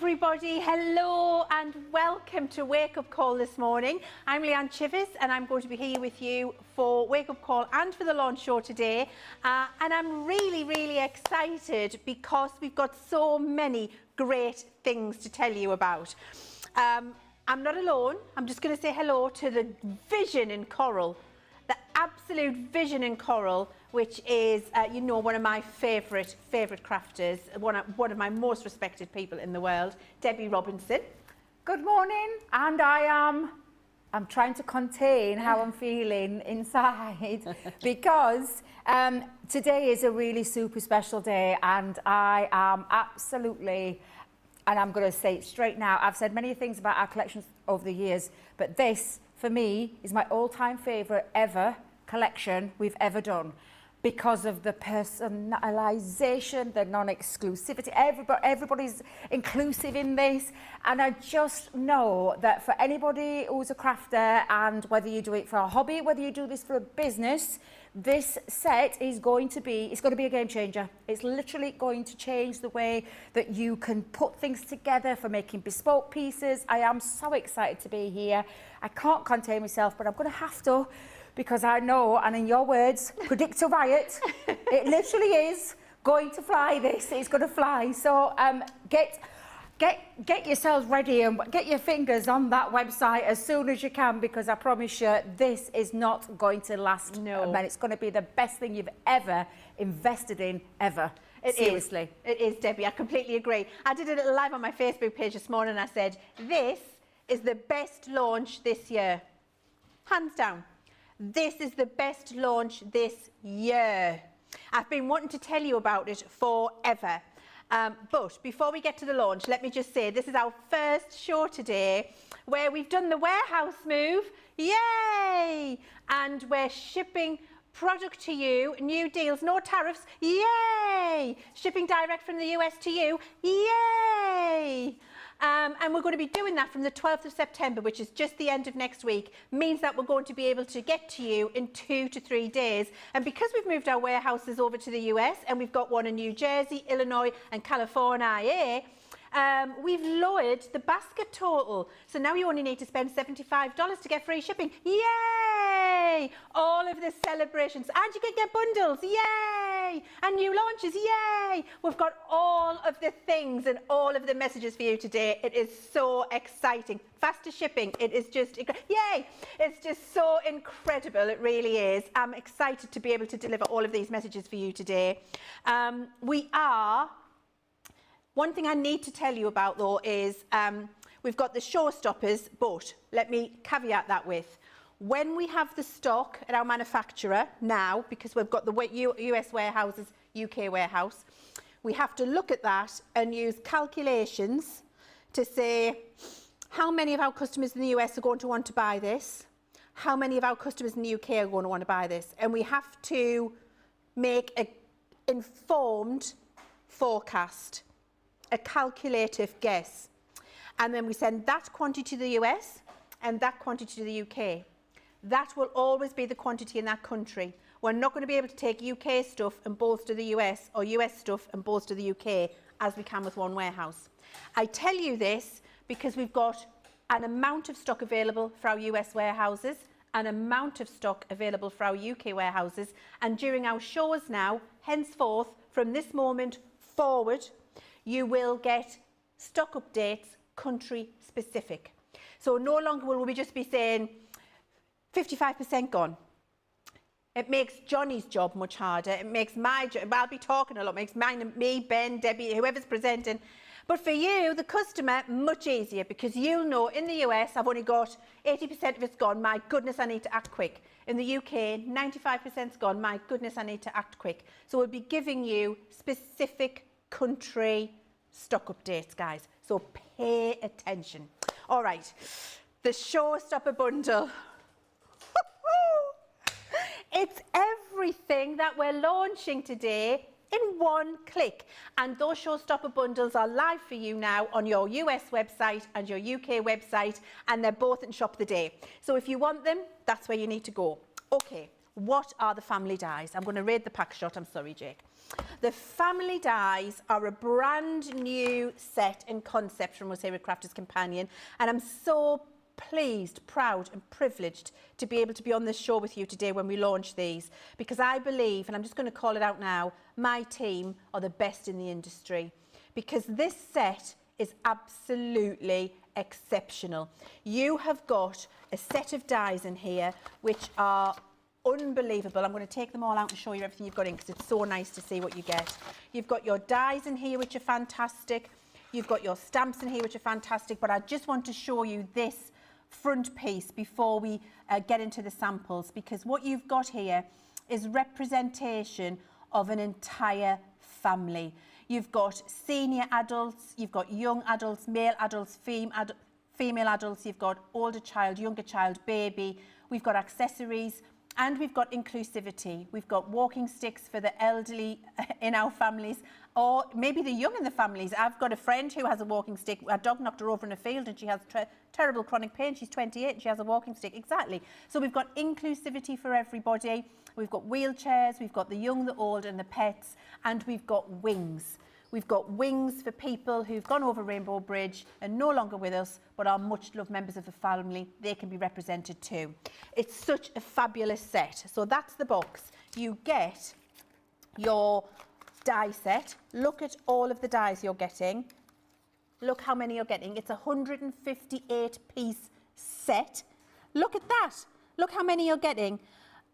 everybody, hello and welcome to Wake Up Call this morning. I'm Leann Chivers and I'm going to be here with you for Wake Up Call and for the launch show today. And I'm really excited because we've got so many great things to tell you about. I'm not alone. I'm just going to say hello to the vision in coral, the absolute vision in coral, which is, you know, one of my favourite crafters, one of my most respected people in the world, Debby Robinson. Good morning, and I'm trying to contain how I'm feeling inside because today is a really super special day, and I am absolutely, and I'm going to say it straight now, I've said many things about our collections over the years, but this, for me, is my all-time favourite ever collection we've ever done, because of the personalisation, the non-exclusivity. Everybody's inclusive in this, and I just know that for anybody who's a crafter, and whether you do it for a hobby, whether you do this for a business, this set is going to be, it's going to be a game changer. It's literally going to change the way that you can put things together for making bespoke pieces. I am so excited to be here. I can't contain myself, but I'm going to have to, because I know, and in your words, predict a riot. It literally is going to fly, this. It's going to fly. So get yourselves ready and get your fingers on that website as soon as you can, because I promise you, this is not going to last. No. And it's going to be the best thing you've ever invested in, ever. Seriously. It is, Debbie. I completely agree. I did a little live on my Facebook page this morning and I said, this is the best launch this year. Hands down. This is the best launch this year. I've been wanting to tell you about it forever. But before we get to the launch, let me just say this is our first show today where we've done the warehouse move. Yay! And we're shipping product to you, new deals, no tariffs. Yay! Shipping direct from the US to you. Yay! And we're going to be doing that from the 12th of September, which is just the end of next week, means that we're going to be able to get to you in 2 to 3 days. And because we've moved our warehouses over to the US, and we've got one in New Jersey, Illinois and California, we've lowered the basket total. So now you only need to spend $75 to get free shipping. Yay! All of the celebrations. And you can get bundles. Yay! And new launches. Yay! We've got all of the things and all of the messages for you today. It is so exciting. Faster shipping. It is just, yay! It's just so incredible. It really is. I'm excited to be able to deliver all of these messages for you today. One thing I need to tell you about, though, is we've got the showstoppers, but let me caveat that with, when we have the stock at our manufacturer now, because we've got the US warehouses, UK warehouse, we have to look at that and use calculations to say how many of our customers in the US are going to want to buy this, how many of our customers in the UK are going to want to buy this, and we have to make an informed forecast, a calculative guess, and then we send that quantity to the US and that quantity to the UK. That will always be the quantity in that country. We're not going to be able to take UK stuff and bolster the US, or US stuff and bolster the UK, as we can with one warehouse. I tell you this because we've got an amount of stock available for our US warehouses, an amount of stock available for our UK warehouses, and during our shows now, henceforth, from this moment forward, you will get stock updates country specific. So no longer will we just be saying 55% gone. It makes Johnny's job much harder. It makes my job, I'll be talking a lot, makes mine, me, Ben, Debbie, whoever's presenting. But for you, the customer, much easier, because you'll know in the US, I've only got 80% of it's gone. My goodness, I need to act quick. In the UK, 95%'s gone. My goodness, I need to act quick. So we'll be giving you specific country stock updates, guys, so pay attention. All right, the showstopper bundle. It's everything that we're launching today in one click, and those showstopper bundles are live for you now on your US website and your UK website, and they're both in Shop the Day. So if you want them, that's where you need to go. Okay, What are the family dies? I'm going to read the pack shot. I'm sorry, Jake. The family dies are a brand new set and concept from us here at Crafters Companion, and I'm so pleased, proud and privileged to be able to be on this show with you today when we launch these, because I believe, and I'm just going to call it out now, my team are the best in the industry, because this set is absolutely exceptional. You have got a set of dies in here which are unbelievable. I'm going to take them all out and show you everything you've got in, because it's so nice to see what you get. You've got your dies in here which are fantastic. You've got your stamps in here which are fantastic, but I just want to show you this front piece before we get into the samples, because what you've got here is representation of an entire family. You've got senior adults, you've got young adults, male adults, female adults, you've got older child, younger child, baby, we've got accessories, and we've got inclusivity. We've got walking sticks for the elderly in our families, or maybe the young in the families. I've got a friend who has a walking stick. A dog knocked her over in a field and she has terrible chronic pain. She's 28 and she has a walking stick. Exactly. So we've got inclusivity for everybody. We've got wheelchairs, we've got the young, the old and the pets, and we've got wings. We've got wings for people who've gone over Rainbow Bridge and no longer with us, but are much loved members of the family. They can be represented too. It's such a fabulous set. So that's the box. You get your die set. Look at all of the dies you're getting. Look how many you're getting. It's a 158 piece set. Look at that. Look how many you're getting.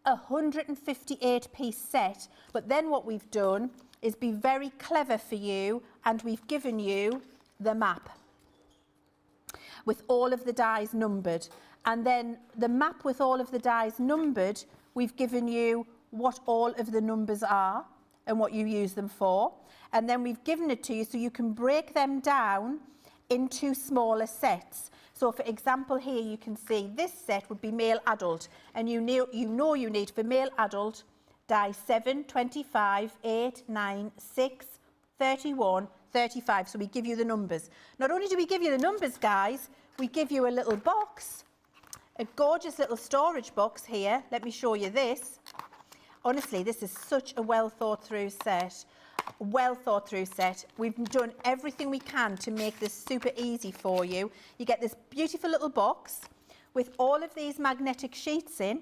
A 158 piece set. But then what we've done is be very clever for you, and we've given you the map with all of the dies numbered. And then the map with all of the dies numbered, we've given you what all of the numbers are and what you use them for. And then we've given it to you so you can break them down into smaller sets. So for example, here you can see this set would be male adult, and you know you need for male adult die 7, 25, 8, 9, 6, 31, 35. So we give you the numbers. Not only do we give you the numbers, guys, we give you a little box, a gorgeous little storage box here. Let me show you this. Honestly, this is such a well thought through set. Well thought through set. We've done everything we can to make this super easy for you. You get this beautiful little box with all of these magnetic sheets in,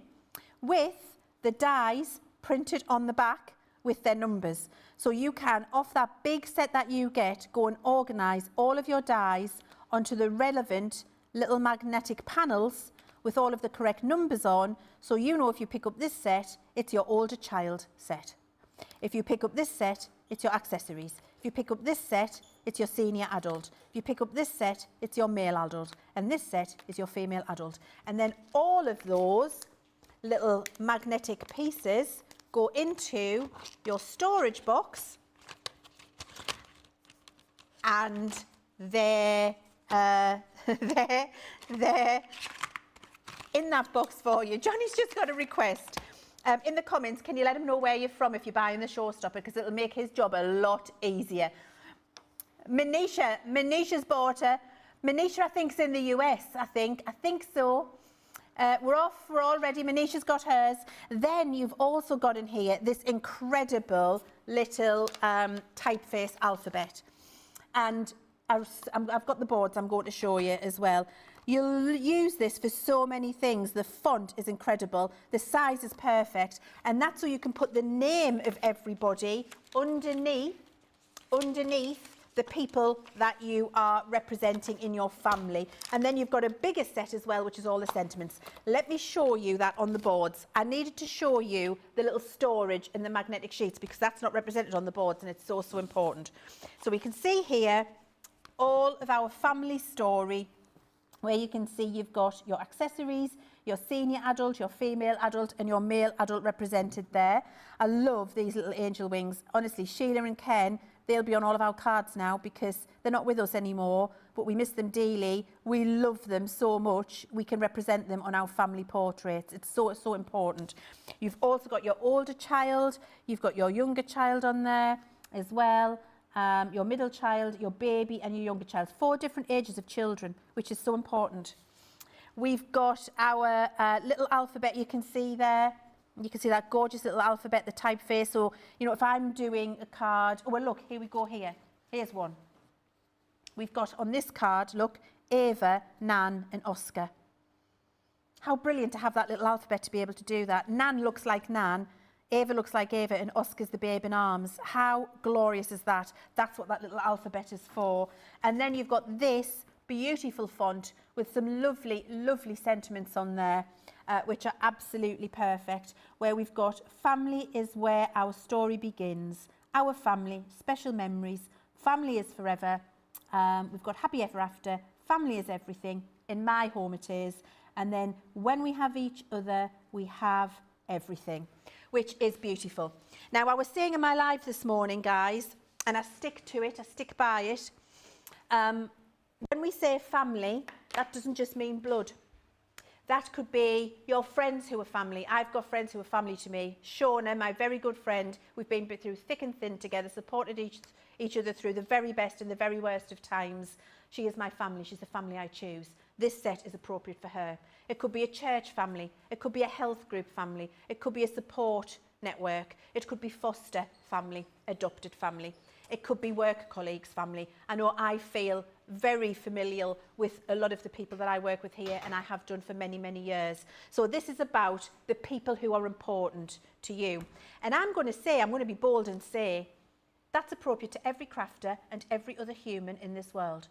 with the dies printed on the back with their numbers. So you can, off that big set that you get, go and organise all of your dies onto the relevant little magnetic panels with all of the correct numbers on, so you know if you pick up this set, it's your older child set. If you pick up this set, it's your accessories. If you pick up this set, it's your senior adult. If you pick up this set, it's your male adult. And this set is your female adult. And then all of those little magnetic pieces go into your storage box, and they're in that box for you. Johnny's just got a request. In the comments, can you let him know where you're from if you're buying the showstopper, because it'll make his job a lot easier. Manisha's bought her. Manisha, I think, is in the US, I think so. We're all ready. Manisha's got hers. Then you've also got in here this incredible little typeface alphabet. And I've got the boards I'm going to show you as well. You'll use this for so many things. The font is incredible. The size is perfect. And that's so you can put the name of everybody underneath the people that you are representing in your family. And then you've got a bigger set as well, which is all the sentiments. Let me show you that on the boards. I needed to show you the little storage and the magnetic sheets, because that's not represented on the boards, and it's so important. So we can see here all of our family story, where you can see you've got your accessories, your senior adult, your female adult and your male adult represented there. I love these little angel wings. Honestly, Sheila and Ken, they'll be on all of our cards now because they're not with us anymore, but we miss them dearly. We love them so much. We can represent them on our family portraits. It's so important. You've also got your older child, you've got your younger child on there as well. Your middle child, your baby and your younger child. 4 different ages of children, which is so important. We've got our little alphabet you can see there. You can see that gorgeous little alphabet, the typeface. So, you know, if I'm doing a card, oh, well, look, here we go here. Here's one. We've got on this card, look, Ava, Nan and Oscar. How brilliant to have that little alphabet to be able to do that. Nan looks like Nan, Ava looks like Ava, and Oscar's the babe in arms. How glorious is that? That's what that little alphabet is for. And then you've got this beautiful font with some lovely, lovely sentiments on there, which are absolutely perfect, where we've got family is where our story begins. Our family, special memories, family is forever. We've got happy ever after, family is everything, in my home it is. And then when we have each other, we have everything, which is beautiful. Now, I was saying in my live this morning, guys, and I stick to it, I stick by it. When we say family, that doesn't just mean blood. That could be your friends who are family. I've got friends who are family to me. Shauna, my very good friend, we've been through thick and thin together, supported each other through the very best and the very worst of times. She is my family. She's the family I choose. This set is appropriate for her. It could be a church family. It could be a health group family. It could be a support network. It could be foster family, adopted family. It could be work colleagues family. I know I feel very familial with a lot of the people that I work with here, and I have done for many, many years. So this is about the people who are important to you. And I'm going to be bold and say, that's appropriate to every crafter and every other human in this world.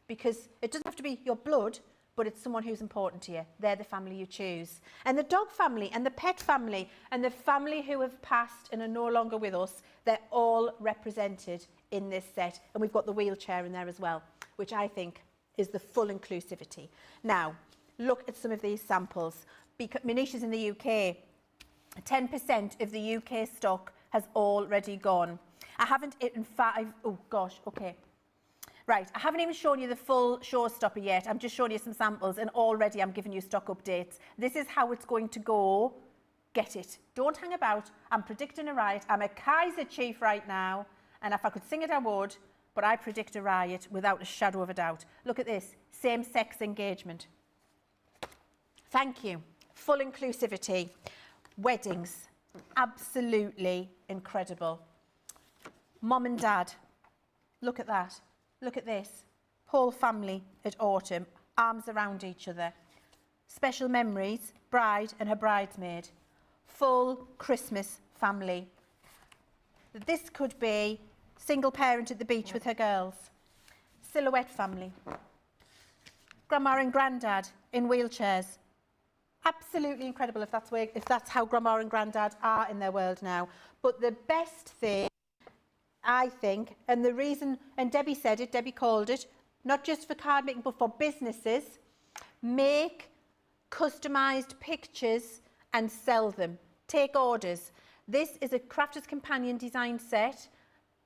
Because it doesn't have to be your blood, but it's someone who's important to you. They're the family you choose. And the dog family and the pet family and the family who have passed and are no longer with us, they're all represented in this set. And we've got the wheelchair in there as well, which I think is the full inclusivity. Now, look at some of these samples. Manisha's in the UK. 10% of the UK stock has already gone. I haven't eaten Right, I haven't even shown you the full showstopper yet. I'm just showing you some samples, and already I'm giving you stock updates. This is how it's going to go. Get it. Don't hang about. I'm predicting a riot. I'm a Kaiser chief right now, and if I could sing it, I would, but I predict a riot without a shadow of a doubt. Look at this. Same-sex engagement. Thank you. Full inclusivity. Weddings. Absolutely incredible. Mom and dad. Look at that. Look at this. Whole family at autumn, arms around each other. Special memories, bride and her bridesmaid. Full Christmas family. This could be single parent at the beach with her girls. Silhouette family. Grandma and granddad in wheelchairs. Absolutely incredible if that's how grandma and granddad are in their world now. But the best thing, I think, and the reason, and Debbie said it, Debbie called it, not just for card making, but for businesses, make customised pictures and sell them. Take orders. This is a Crafter's Companion design set.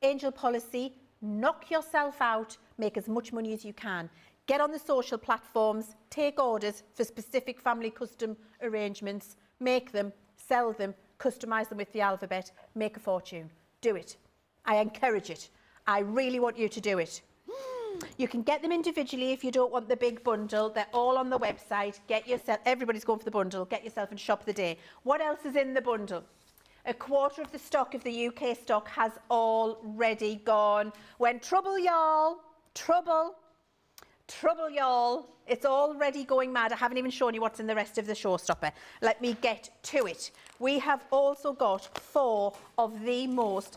Angel policy, knock yourself out, make as much money as you can. Get on the social platforms, take orders for specific family custom arrangements, make them, sell them, customise them with the alphabet, make a fortune. Do it. I encourage it. I really want you to do it. You can get them individually if you don't want the big bundle. They're all on the website. Get yourself, everybody's going for the bundle. Get yourself and shop the day. What else is in the bundle? A quarter of the stock of the UK stock has already gone. When trouble, y'all, trouble, y'all. It's already going mad. I haven't even shown you what's in the rest of the showstopper. Let me get to it. We have also got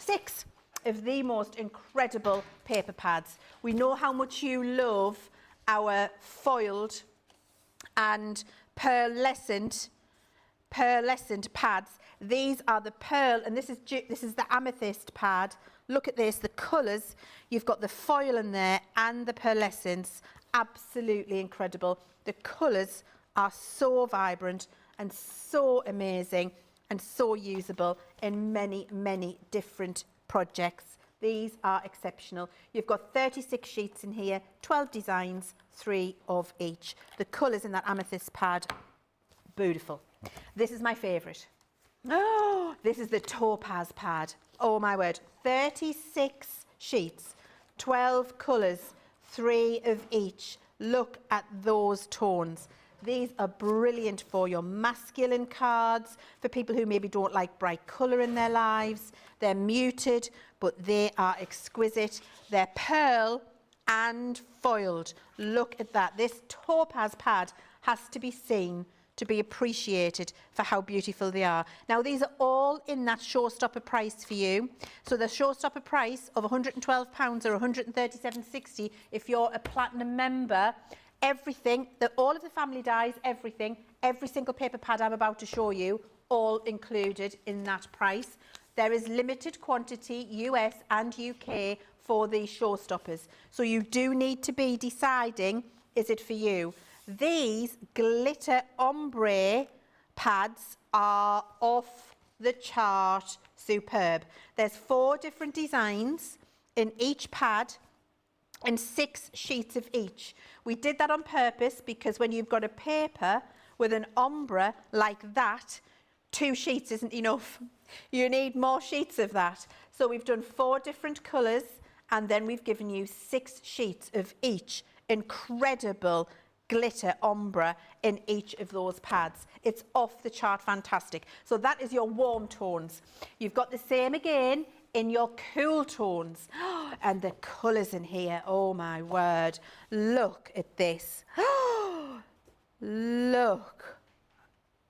six of the most incredible paper pads. We know how much you love our foiled and pearlescent pads. These are the pearl, and this is the amethyst pad. Look at this, the colours. You've got the foil in there and the pearlescence. Absolutely incredible. The colours are so vibrant and so amazing and so usable in many, many different projects. These are exceptional. You've got 36 sheets in here, 12 designs, 3 of each. The colours in that amethyst pad, beautiful. This is my favourite. Oh, this is the topaz pad. Oh my word, 36 sheets, 12 colours, 3 of each. Look at those tones. These are brilliant for your masculine cards, for people who maybe don't like bright colour in their lives. They're muted, but they are exquisite. They're pearl and foiled. Look at that. This topaz pad has to be seen to be appreciated for how beautiful they are. Now, these are all in that showstopper price for you. So the showstopper price of £112 or £137.60 if you're a platinum member. Everything, all of the family dies, everything, every single paper pad I'm about to show you, all included in that price. There is limited quantity, US and UK, for these showstoppers. So you do need to be deciding, is it for you? These glitter ombre pads are off the chart superb. There's 4 different designs in each pad and 6 sheets of each. We did that on purpose because when you've got a paper with an ombre like that, 2 sheets isn't enough. You need more sheets of that. So we've done 4 different colours and then we've given you 6 sheets of each incredible glitter ombre in each of those pads. It's off the chart fantastic. So that is your warm tones. You've got the same again in your cool tones. And the colours in here, oh my word. Look at this. Look.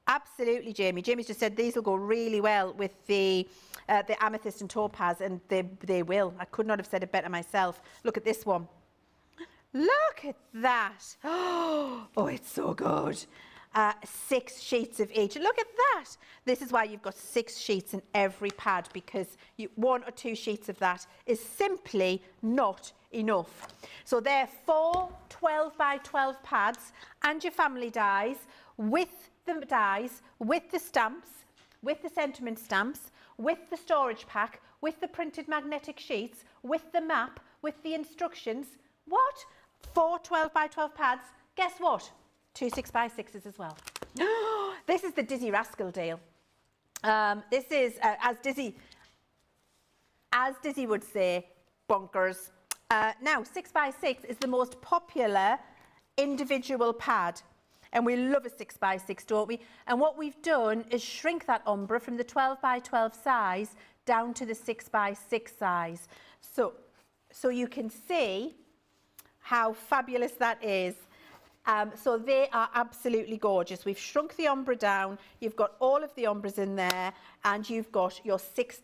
Absolutely, Jamie. Jamie's just said these will go really well with the amethyst and topaz, and they will. I could not have said it better myself. Look at this one. Look at that. Oh, it's so good. 6 sheets of each. Look at that. This is why you've got 6 sheets in every pad, because 1 or 2 sheets of that is simply not enough. So they're 4 12 by 12 pads and your family dies, with the dies, with the stamps, with the sentiment stamps, with the storage pack, with the printed magnetic sheets, with the map, with the instructions. What? 4 12 by 12 pads. Guess what? 2 6 by 6s as well. This is the Dizzy Rascal deal. This is, as Dizzy would say, bonkers. Now, 6 by 6 is the most popular individual pad. And we love a 6 by 6, don't we? And what we've done is shrink that ombre from the 12 by 12 size down to the 6 by 6 size. So you can see how fabulous that is. So they are absolutely gorgeous. We've shrunk the ombre down. You've got all of the ombres in there, and you've got your 6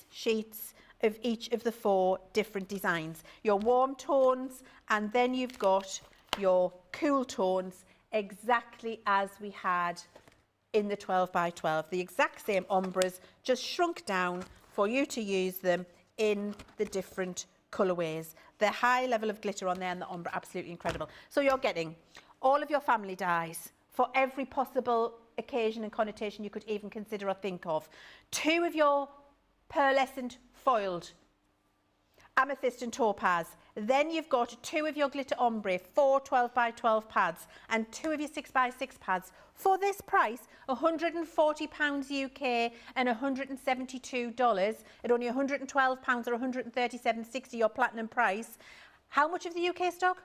sheets of each of the 4 different designs. Your warm tones, and then you've got your cool tones, exactly as we had in the 12 by 12. The exact same ombres, just shrunk down for you to use them in the different colourways. The high level of glitter on there and the ombre, absolutely incredible. So you're getting all of your family dies for every possible occasion and connotation you could even consider or think of. 2 of your pearlescent foiled, amethyst and topaz. Then you've got 2 of your glitter ombre, 4 12 by 12 pads, and 2 of your 6 by 6 pads for this price, £140 UK and $172 at only £112 or £137.60 your platinum price. How much of the UK stock?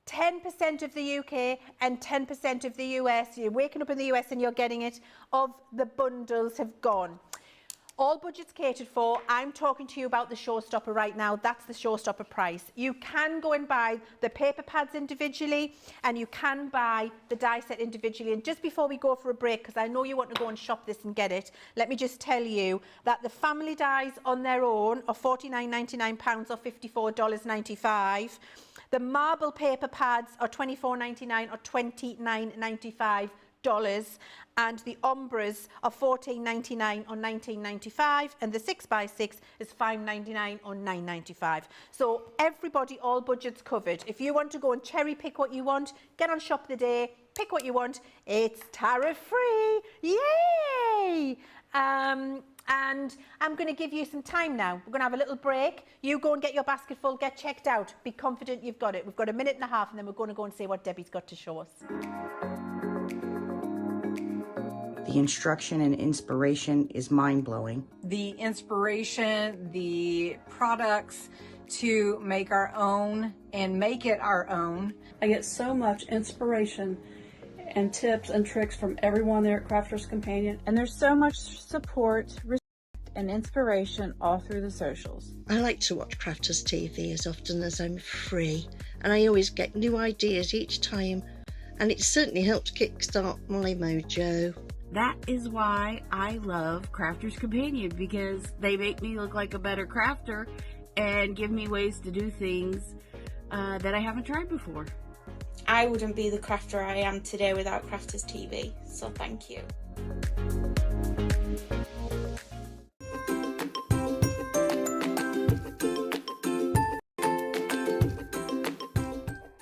10% of the UK and 10% of the US. You're waking up in the US and you're getting it. Of the bundles have gone. All budgets catered for. I'm talking to you about the showstopper right now. That's the showstopper price. You can go and buy the paper pads individually, and you can buy the die set individually. And just before we go for a break, because I know you want to go and shop this and get it, let me just tell you that the family dies on their own are £49.99 or $54.95. The marble paper pads are $24.99 or $29.95. And the ombres are $14.99 or $19.95, and the 6 by 6 is $5.99 or $9.95. So everybody, all budgets covered. If you want to go and cherry pick what you want, get on Shop the Day, pick what you want. It's tariff free. Yay! And I'm going to give you some time now. We're going to have a little break. You go and get your basket full, get checked out. Be confident you've got it. We've got a minute and a half, and then we're going to go and see what Debbie's got to show us. The instruction and inspiration is mind-blowing. The inspiration, the products, to make our own and make it our own. I get so much inspiration and tips and tricks from everyone there at Crafters Companion. And there's so much support, respect, and inspiration all through the socials. I like to watch Crafters TV as often as I'm free, and I always get new ideas each time, and it certainly helps kickstart my mojo. That is why I love Crafters Companion, because they make me look like a better crafter and give me ways to do things that I haven't tried before. I wouldn't be the crafter I am today without Crafters TV, so thank you.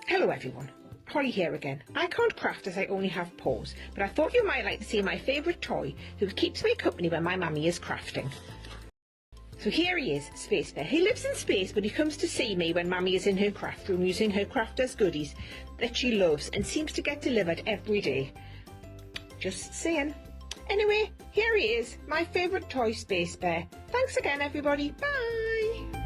Hello everyone, Holly here again. I can't craft as I only have paws, but I thought you might like to see my favourite toy who keeps me company when my mummy is crafting. So here he is, Space Bear. He lives in space, but he comes to see me when mummy is in her craft room using her crafters goodies that she loves and seems to get delivered every day. Just saying. Anyway, here he is, my favourite toy, Space Bear. Thanks again everybody, bye!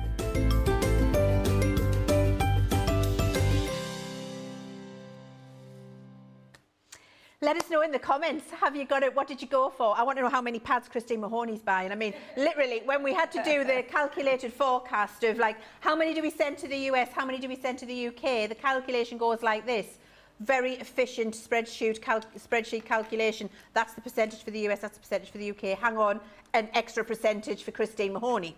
Let us know in the comments, have you got it? What did you go for? I want to know how many pads Christine Mahoney's buying. I mean, literally, when we had to do the calculated forecast of like, how many do we send to the US, how many do we send to the UK, the calculation goes like this. Very efficient spreadsheet calculation. That's the percentage for the US, that's the percentage for the UK. Hang on, an extra percentage for Christine Mahoney.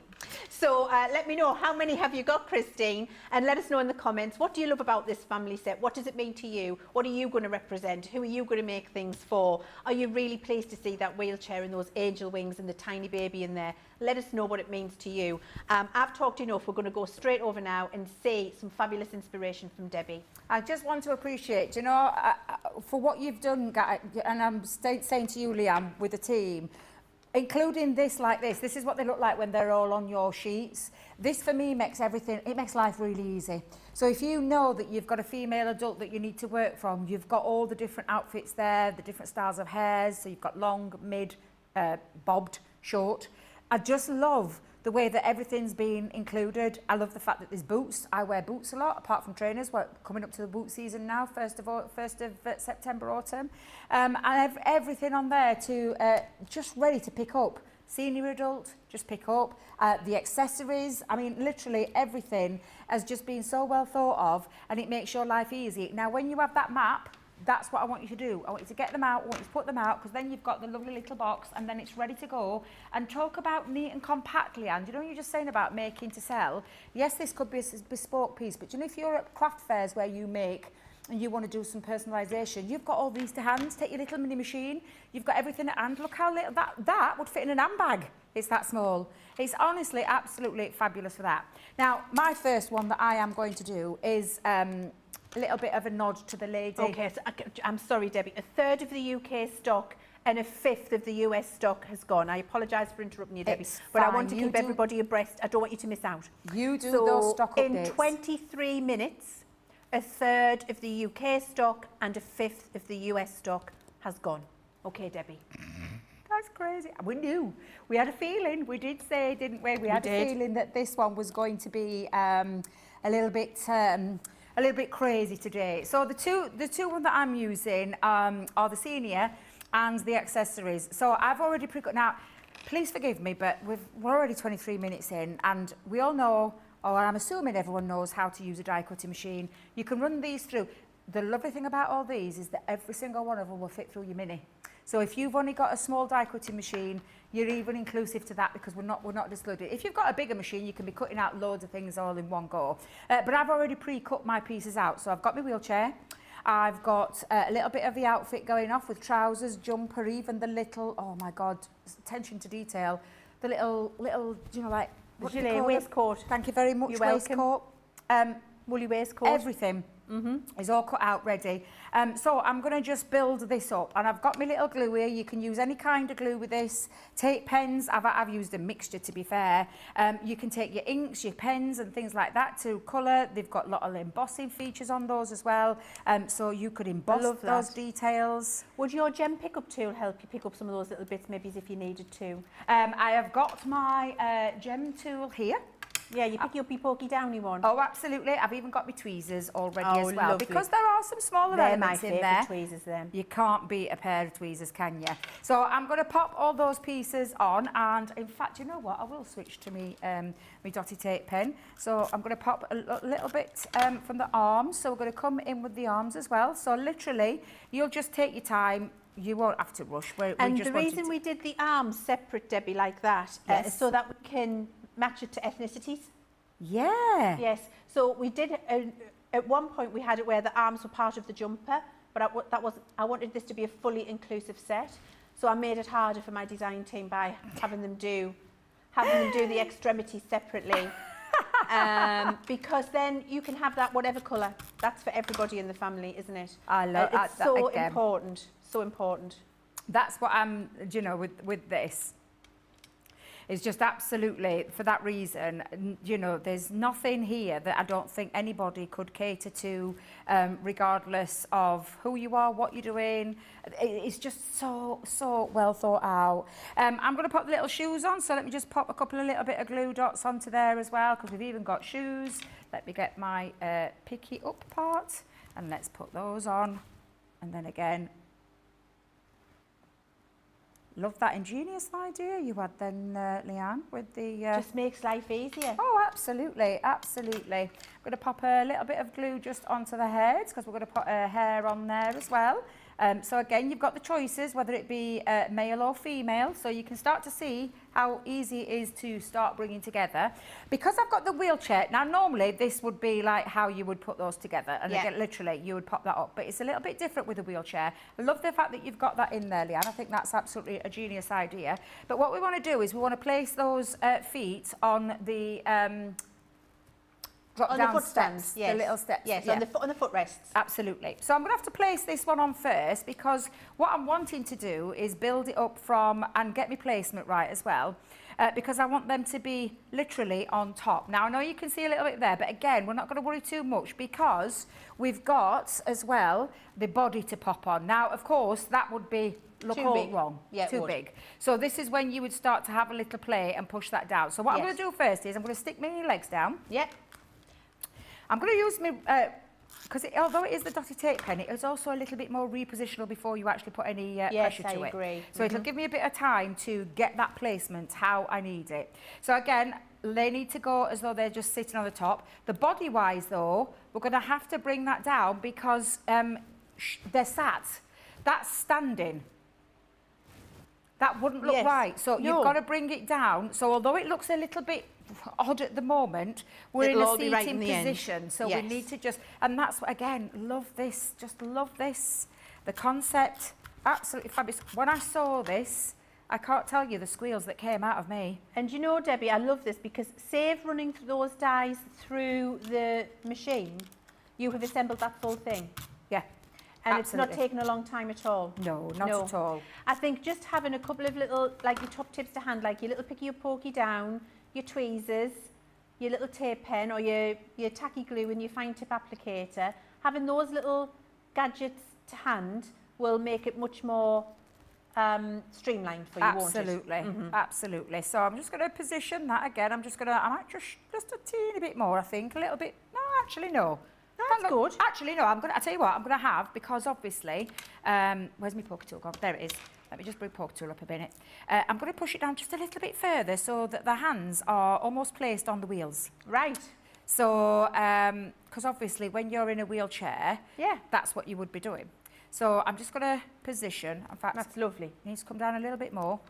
So let me know, how many have you got, Christine? And let us know in the comments, what do you love about this family set? What does it mean to you? What are you going to represent? Who are you going to make things for? Are you really pleased to see that wheelchair and those angel wings and the tiny baby in there? Let us know what it means to you. I've talked enough. We're going to go straight over now and see some fabulous inspiration from Debbie. I just want to appreciate, you know, for what you've done, and I'm saying to you, Leann, with the team, including this like this is what they look like when they're all on your sheets. This for me makes everything, it makes life really easy. So if you know that you've got a female adult that you need to work from, you've got all the different outfits there, the different styles of hairs, so you've got long, mid, bobbed, short. I just love the way that everything's been included. I love the fact that there's boots. I wear boots a lot, apart from trainers. We're coming up to the boot season now, 1st of September, autumn. And everything on there to just ready to pick up. Senior adult, just pick up. The accessories, I mean, literally everything has just been so well thought of, and it makes your life easy. Now, when you have that map, that's what I want you to do. I want you to get them out, I want you to put them out, because then you've got the lovely little box and then it's ready to go. And talk about neat and compact, Leann. You know, you're just saying about making to sell. Yes, this could be a bespoke piece, but you know, if you're at craft fairs where you make and you want to do some personalisation, you've got all these to hand. Take your little mini machine, you've got everything at hand. Look how little that would fit in an handbag. It's that small. It's honestly absolutely fabulous for that. Now, my first one that I am going to do is a little bit of a nod to the lady. Okay, so I'm sorry, Debbie. 1/3 of the UK stock and 1/5 of the US stock has gone. I apologise for interrupting you, Debbie, but I want to keep everybody abreast. I don't want you to miss out. You do those stock updates. In 23 minutes, 1/3 of the UK stock and 1/5 of the US stock has gone. Okay, Debbie. That's crazy. We knew. We had a feeling. We did say, didn't we? We had a feeling that this one was going to be a little bit crazy today. So the two one that I'm using are the senior and the accessories. So I've already pre-cut. Now, please forgive me, but we're already 23 minutes in, and we all know, or I'm assuming everyone knows, how to use a die cutting machine. You can run these through. The lovely thing about all these is that every single one of them will fit through your mini. So if you've only got a small die cutting machine, you're even inclusive to that, because we're not discluded. If you've got a bigger machine, you can be cutting out loads of things all in one go. But I've already pre-cut my pieces out. So I've got my wheelchair. I've got a little bit of the outfit going off with trousers, jumper, even the little, oh my God, attention to detail. The little, you know, like, what do you call it? Waistcoat. Thank you very much, You're welcome. Waistcoat. Woolly waistcoat. Everything. Is all cut out ready. So I'm going to just build this up, and I've got my little glue here. You can use any kind of glue with this. Take pens. I've used a mixture, to be fair. You can take your inks, your pens and things like that to colour. They've got a lot of embossing features on those as well, so you could emboss those details. Would your gem pickup tool help you pick up some of those little bits, maybe if you needed to? I have got my gem tool here. Yeah, you pick your pokey downy one. Oh, absolutely. I've even got my tweezers already as well. Lovely. Because there are some smaller They're my elements in favourite there. tweezers, them. You can't beat a pair of tweezers, can you? So I'm going to pop all those pieces on, and in fact, you know what? I will switch to me my dotty tape pen. So I'm going to pop a little bit from the arms. So we're going to come in with the arms as well. So literally, you'll just take your time. You won't have to rush. And the reason we did the arms separate, Debbie, like that, is so that we can match it to ethnicities. Yeah. Yes. So we did, at one point we had it where the arms were part of the jumper, but I wanted this to be a fully inclusive set. So I made it harder for my design team by having them do the extremities separately. Because then you can have that whatever colour. That's for everybody in the family, isn't it? I love it's that so again. important. So important. That's what I'm, you know, with this. It's just absolutely, for that reason, you know, there's nothing here that I don't think anybody could cater to, regardless of who you are, what you're doing. It's just so well thought out. I'm going to put the little shoes on, so let me just pop a couple of little bit of glue dots onto there as well, because we've even got shoes. Let me get my picky up part, and let's put those on. And then again, love that ingenious idea you had then, Leann, with the... Just makes life easier. Oh, absolutely, absolutely. I'm going to pop a little bit of glue just onto the heads, because we're going to put a hair on there as well. So again, you've got the choices, whether it be male or female, so you can start to see how easy it is to start bringing together. Because I've got the wheelchair, now normally this would be like how you would put those together, and again, literally you would pop that up, but it's a little bit different with the wheelchair. I love the fact that you've got that in there, Leann. I think that's absolutely a genius idea. But what we want to do is we want to place those feet on the drop down steps, yes. the little steps. Yes, yeah. on the footrests. Absolutely. So I'm going to have to place this one on first, because what I'm wanting to do is build it up from, and get my placement right as well, because I want them to be literally on top. Now, I know you can see a little bit there, but again, we're not going to worry too much, because we've got as well the body to pop on. Now, of course, that would be look Too all big. wrong, Yeah, too big. So this is when you would start to have a little play and push that down. So what I'm going to do first is I'm going to stick my legs down. Yeah. I'm going to use my, because although it is the dotty tape pen, it is also a little bit more repositional before you actually put any pressure to it. Yes, I agree. So it'll give me a bit of time to get that placement how I need it. So again, they need to go as though they're just sitting on the top. The body-wise though, we're going to have to bring that down, because they're sat. That's standing. That wouldn't look right. So you've got to bring it down. So although it looks a little bit odd at the moment, we're in a seating position. So we need to just, and that's what, again, love this, just love this. The concept, absolutely fabulous. When I saw this, I can't tell you the squeals that came out of me. And you know, Debbie, I love this, because save running those dies through the machine, you have assembled that full thing. Yeah. And it's not taken a long time at all. No, not at all. I think just having a couple of little, like your top tips to hand, like your little picky or pokey down, your tweezers, your little tape pen, or your tacky glue and your fine tip applicator, having those little gadgets to hand will make it much more streamlined for you, Absolutely, won't it? absolutely. So I'm just going to position that again. I might just a teeny bit more, I think, a little bit. No, actually, no. That's good. Actually, no, I'll tell you what, I'm going to have, because obviously, where's my poker tool gone? There it is. Let me just bring poker tool up a minute. I'm going to push it down just a little bit further so that the hands are almost placed on the wheels. Right. So, because obviously when you're in a wheelchair, that's what you would be doing. So I'm just going to position. In fact, that's lovely. It needs to come down a little bit more.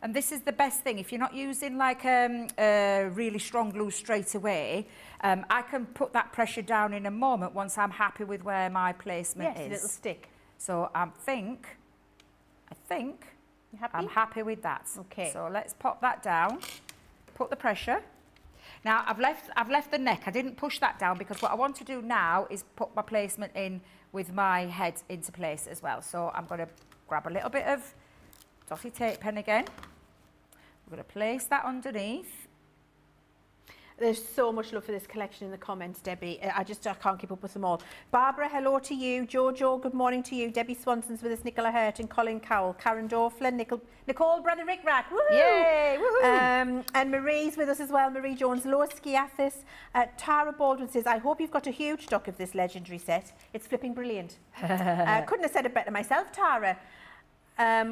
And this is the best thing. If you're not using like a really strong glue straight away, I can put that pressure down in a moment once I'm happy with where my placement is. Yes, it'll stick. So I think you happy? I'm happy with that. Okay. So let's pop that down, put the pressure. Now I've left the neck. I didn't push that down, because what I want to do now is put my placement in with my head into place as well. So I'm going to grab a little bit of dotty tape pen again. We're going to place that underneath. There's so much love for this collection in the comments, Debbie. I can't keep up with them all. Barbara, hello to you. Jojo, good morning to you. Debbie Swanson's with us. Nicola Hurton, Colin Cowell, Karen Dorfler, Nicole, Brother Rick Rack. Woohoo! Yay! Woohoo! And Marie's with us as well. Marie Jones, Lowski Athis. Tara Baldwin says, I hope you've got a huge stock of this legendary set. It's flipping brilliant. Couldn't have said it better myself, Tara.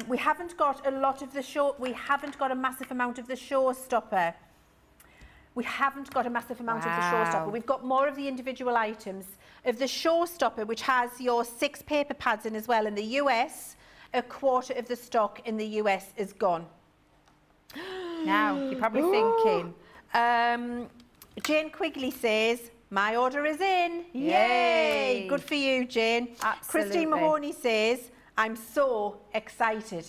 We haven't got a lot of the show. We haven't got a massive amount of the showstopper. We haven't got a massive amount of the showstopper. We've got more of the individual items. Of the showstopper, which has your 6 paper pads in as well in the US, a quarter of the stock in the US is gone. Now, you're probably thinking. Jane Quigley says, my order is in. Yay! Yay. Good for you, Jane. Absolutely. Christine Mahoney says, I'm so excited.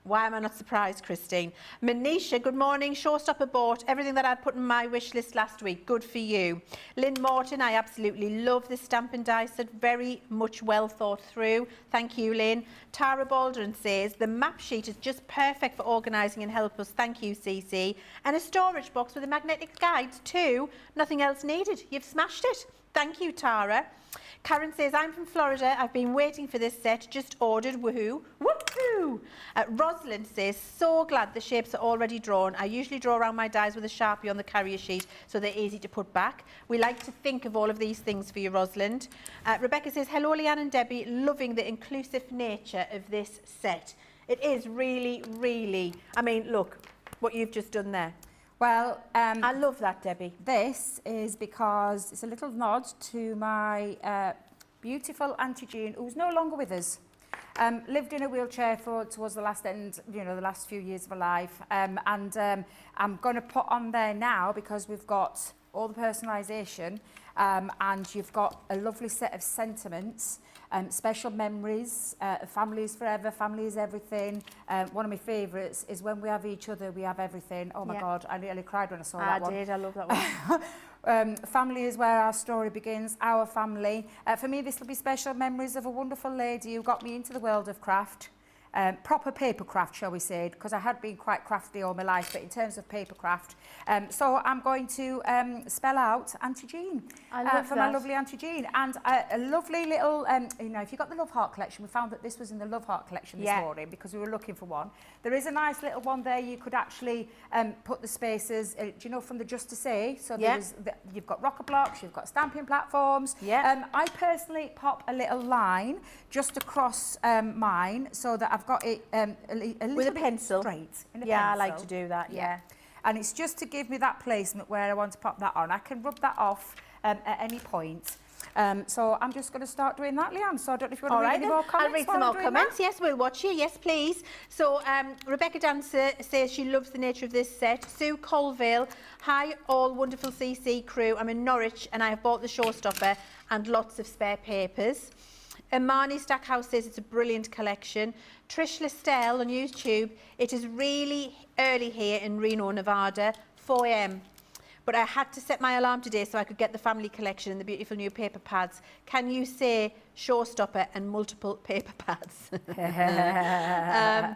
Why am I not surprised, Christine? Manisha, good morning. Showstopper bought everything that I'd put in my wish list last week. Good for you. Lynn Morton, I absolutely love this stamp and die set. Very much well thought through. Thank you, Lynn. Tara Baldwin says, the map sheet is just perfect for organising and help us. Thank you, CC. And a storage box with a magnetic guides too. Nothing else needed. You've smashed it. Thank you, Tara. Karen says, I'm from Florida. I've been waiting for this set. Just ordered. Woohoo. Woohoo. Rosalind says, so glad the shapes are already drawn. I usually draw around my dies with a Sharpie on the carrier sheet so they're easy to put back. We like to think of all of these things for you, Rosalind. Rebecca says, hello, Leann and Debbie. Loving the inclusive nature of this set. It is really, really, I mean, look what you've just done there. Well, I love that, Debbie. This is because it's a little nod to my beautiful Auntie Jean, who's no longer with us. Lived in a wheelchair towards the last end, the last few years of her life. I'm going to put on there now, because we've got all the personalisation, and you've got a lovely set of sentiments. Special memories, family is forever, family is everything. One of my favourites is when we have each other, we have everything. Oh my God, I nearly cried when I saw that one. I did, I love that one. Family is where our story begins, our family. For me, this will be special memories of a wonderful lady who got me into the world of craft. Proper papercraft, shall we say, because I had been quite crafty all my life, but in terms of papercraft. So I'm going to spell out Auntie Jean for my lovely Auntie Jean. And a lovely little, if you got the Love Heart collection, we found that this was in the Love Heart collection this morning because we were looking for one. There is a nice little one there. You could actually put the spaces, from the Just to Say. So you've got rocker blocks, you've got stamping platforms. I personally pop a little line just across mine so that I've got it a little with a bit pencil straight. I like to do that. And it's just to give me that placement where I want to pop that on. I can rub that off at any point. So I'm just going to start doing that, Leanne. So I don't know if you want to read any more comments. I'll read some more comments. Yes, we'll watch you. Yes, please. So Rebecca Dancer says she loves the nature of this set. Sue Colville, hi all wonderful CC crew. I'm in Norwich and I have bought the showstopper and lots of spare papers. Imani Stackhouse says it's a brilliant collection. Trish Lestelle on YouTube, it is really early here in Reno, Nevada, 4 a.m. But I had to set my alarm today so I could get the family collection and the beautiful new paper pads. Can you say showstopper and multiple paper pads?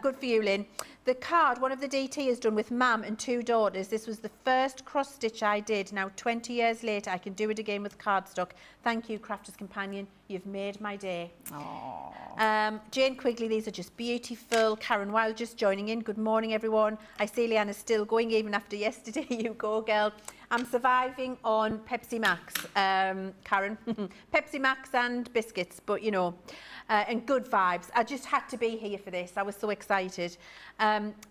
Good for you, Lynn. The card, one of the DT is done with Mum and 2 daughters. This was the first cross stitch I did. Now 20 years later, I can do it again with cardstock. Thank you, Crafter's Companion. You've made my day. Jane Quigley, these are just beautiful. Karen Wilde just joining in. Good morning, everyone. I see Leann is still going even after yesterday. You go, girl. I'm surviving on Pepsi Max, Karen. Pepsi Max and biscuits, but and good vibes. I just had to be here for this. I was so excited.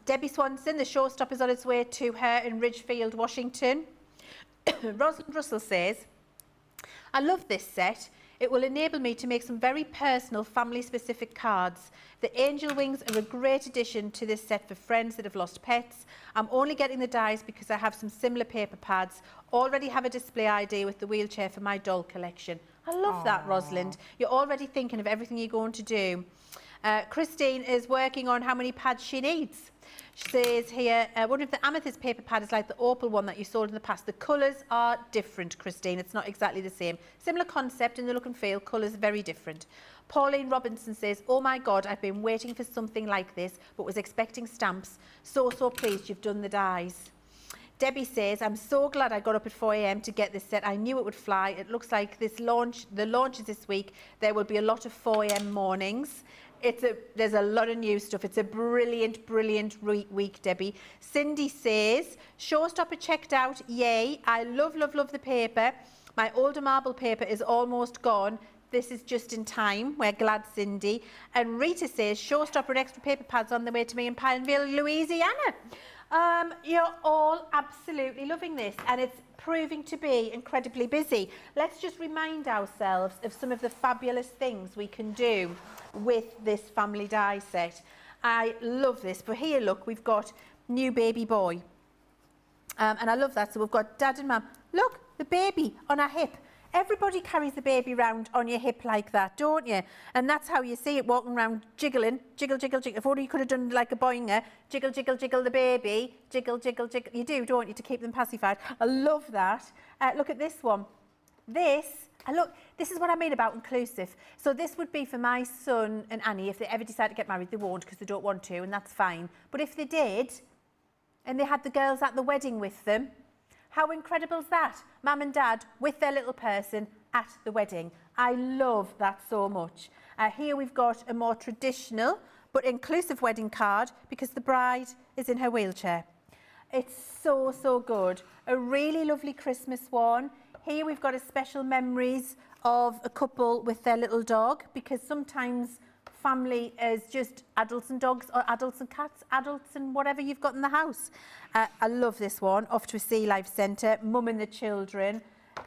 Debbie Swanson, the showstopper is on its way to her in Ridgefield, Washington. Rosalind Russell says, I love this set. It will enable me to make some very personal family-specific cards. The angel wings are a great addition to this set for friends that have lost pets. I'm only getting the dies because I have some similar paper pads. Already have a display idea with the wheelchair for my doll collection. I love that, Rosalind. You're already thinking of everything you're going to do. Christine is working on how many pads she needs. She says here, one of the amethyst paper pad is like the opal one that you sold in the past. The colours are different, Christine. It's not exactly the same. Similar concept in the look and feel, colours are very different. Pauline Robinson says, oh my God, I've been waiting for something like this, but was expecting stamps. So pleased you've done the dies. Debbie says, I'm so glad I got up at 4 a.m. to get this set. I knew it would fly. It looks like the launch is this week. There will be a lot of 4 a.m. mornings. There's a lot of new stuff. It's a brilliant week, Debbie. Cindy says, Showstopper checked out. Yay. I love the paper. My older marble paper is almost gone. This is just in time. We're glad, Cindy. And Rita says, Showstopper and extra paper pads on the way to me in Pineville, Louisiana. You're all absolutely loving this, and it's proving to be incredibly busy. Let's just remind ourselves of some of the fabulous things we can do with this family die set. I love this. But here, look, we've got new baby boy. And I love that. So we've got dad and mum. Look, the baby on our hip. Everybody carries the baby round on your hip like that, don't you? And that's how you see it walking around jiggling, jiggle, jiggle, jiggle. If only you could have done like a boinger, jiggle, jiggle, jiggle the baby, jiggle, jiggle, jiggle. You do, don't you, to keep them pacified. I love that. Look at this one. This is what I mean about inclusive. So this would be for my son and Annie. If they ever decide to get married, they won't because they don't want to, and that's fine. But if they did, and they had the girls at the wedding with them, how incredible is that? Mum and dad with their little person at the wedding. I love that so much. Here we've got a more traditional but inclusive wedding card because the bride is in her wheelchair. It's so good. A really lovely Christmas one. Here we've got a special memories of a couple with their little dog, because sometimes family is just adults and dogs, or adults and cats, adults and whatever you've got in the house. I love this one, Off to a Sea Life Centre, Mum and the Children.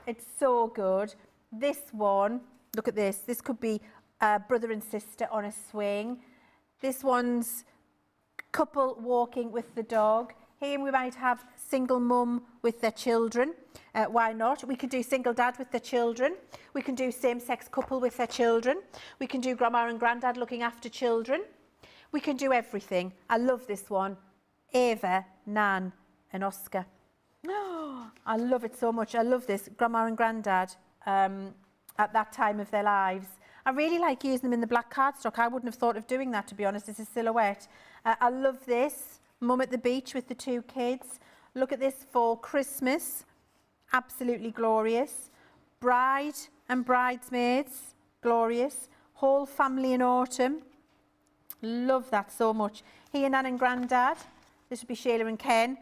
It's so good. This one, look at this. This could be brother and sister on a swing. This one's couple walking with the dog. Here we might have single mum with their children. Why not? We could do single dad with their children. We can do same-sex couple with their children. We can do grandma and granddad looking after children. We can do everything. I love this one. Ava, Nan and Oscar. Oh, I love it so much. I love this. Grandma and granddad at that time of their lives. I really like using them in the black cardstock. I wouldn't have thought of doing that, to be honest. This is silhouette. I love this. Mum at the beach with the two kids. Look at this for Christmas. Absolutely glorious. Bride and bridesmaids. Glorious. Whole family in autumn. Love that so much. Here, Nan and Grandad. This would be Sheila and Ken.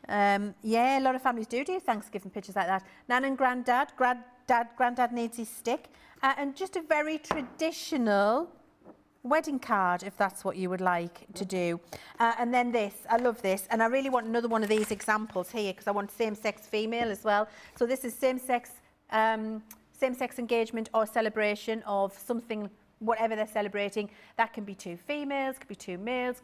Yeah, a lot of families do Thanksgiving pictures like that. Nan and Grandad. Grandad needs his stick. And just a very traditional wedding card, if that's what you would like to do. And then this, I love this, and I really want another one of these examples here because I want same-sex female as well. So this is same-sex engagement or celebration of something, whatever they're celebrating. That can be two females, can be two males,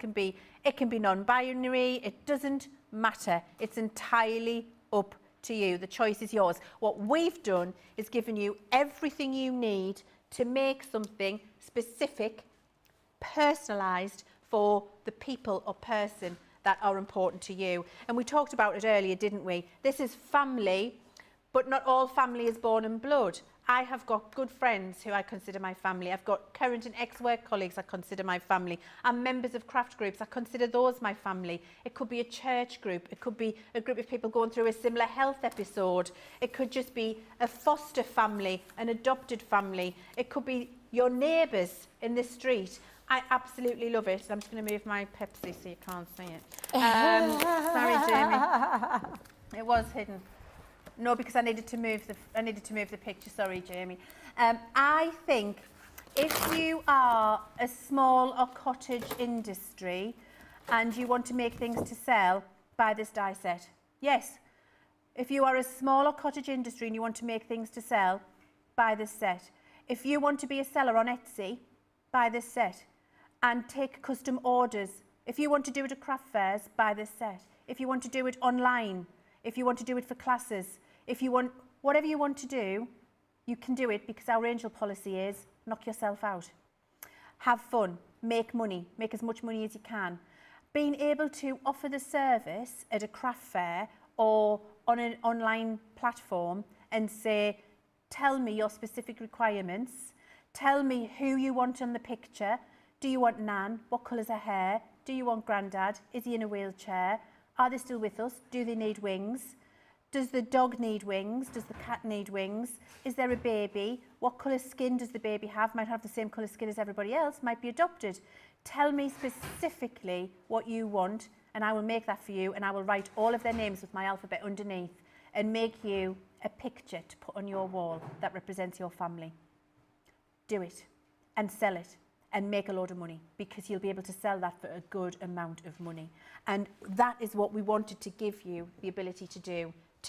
it can be non-binary. It doesn't matter. It's entirely up to you. The choice is yours. What we've done is given you everything you need to make something specific, personalised for the people or person that are important to you. And we talked about it earlier, didn't we? This is family, but not all family is born in blood. I have got good friends who I consider my family. I've got current and ex-work colleagues I consider my family. I'm members of craft groups. I consider those my family. It could be a church group. It could be a group of people going through a similar health episode. It could just be a foster family, an adopted family. It could be your neighbours in the street. I absolutely love it. I'm just going to move my Pepsi so you can't see it. Sorry, Jamie. It was hidden. No, because I needed to move the picture. Sorry, Jamie. I think if you are a small or cottage industry and you want to make things to sell, buy this die set. Yes. If you are a small or cottage industry and you want to make things to sell, buy this set. If you want to be a seller on Etsy, buy this set and take custom orders. If you want to do it at craft fairs, buy this set. If you want to do it online, if you want to do it for classes, if you want, whatever you want to do, you can do it because our angel policy is knock yourself out. Have fun, make money, make as much money as you can. Being able to offer the service at a craft fair or on an online platform and say, tell me your specific requirements, tell me who you want on the picture. Do you want Nan? What colour's her hair? Do you want Grandad? Is he in a wheelchair? Are they still with us? Do they need wings? Does the dog need wings? Does the cat need wings? Is there a baby? What colour skin does the baby have? Might have the same colour skin as everybody else, might be adopted. Tell me specifically what you want and I will make that for you, and I will write all of their names with my alphabet underneath and make you a picture to put on your wall that represents your family. Do it and sell it and make a load of money, because you'll be able to sell that for a good amount of money. And that is what we wanted to give you the ability to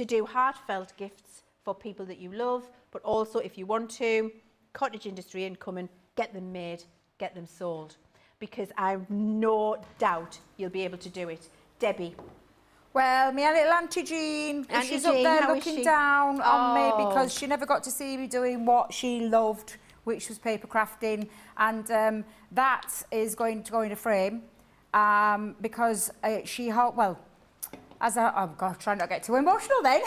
do heartfelt gifts for people that you love, but also, if you want to, cottage industry income, and get them made, get them sold, because I've no doubt you'll be able to do it. Debbie. Well, my little Auntie Jean, Auntie she's Jean, up there how is looking she? down on me Oh. because she never got to see me doing what she loved, which was paper crafting, and that is going to go in a frame because I'm trying not to get too emotional then.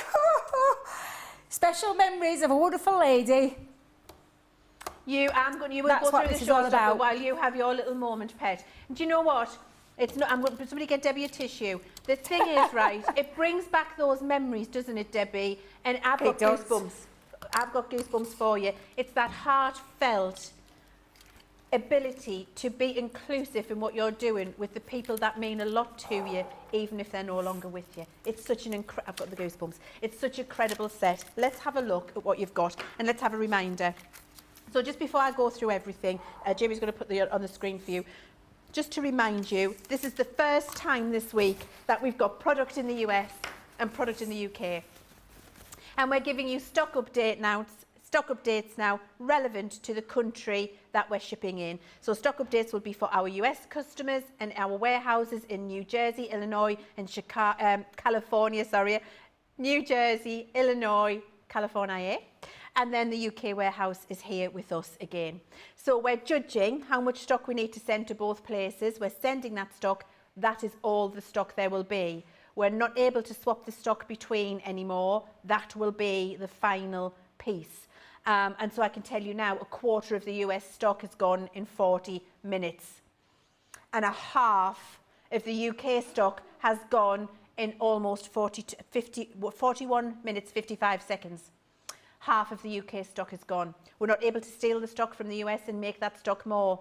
Special memories of a wonderful lady. You will That's go what through this the is all showstopper about. while you have your little moment, pet. And do you know what? It's not. I'm going to somebody get Debbie a tissue. The thing is, right, it brings back those memories, doesn't it, Debbie? And I've got goosebumps. I've got goosebumps for you. It's that heartfelt ability to be inclusive in what you're doing with the people that mean a lot to you, even if they're no longer with you. It's such an I've got the goosebumps. It's such a credible set. Let's have a look at what you've got, and let's have a reminder. So just before I go through everything, Jamie's going to put on the screen for you. Just to remind you, this is the first time this week that we've got product in the US and product in the UK. And we're giving you stock updates now relevant to the country that we're shipping in. So stock updates will be for our US customers and our warehouses in New Jersey, Illinois, and California, New Jersey, Illinois, California. And then the UK warehouse is here with us again. So we're judging how much stock we need to send to both places. We're sending that stock. That is all the stock there will be. We're not able to swap the stock between anymore. That will be the final piece. And so I can tell you now, a quarter of the US stock has gone in 40 minutes. And a half of the UK stock has gone in almost 41 minutes, 55 seconds. Half of the UK stock is gone. We're not able to steal the stock from the US and make that stock more.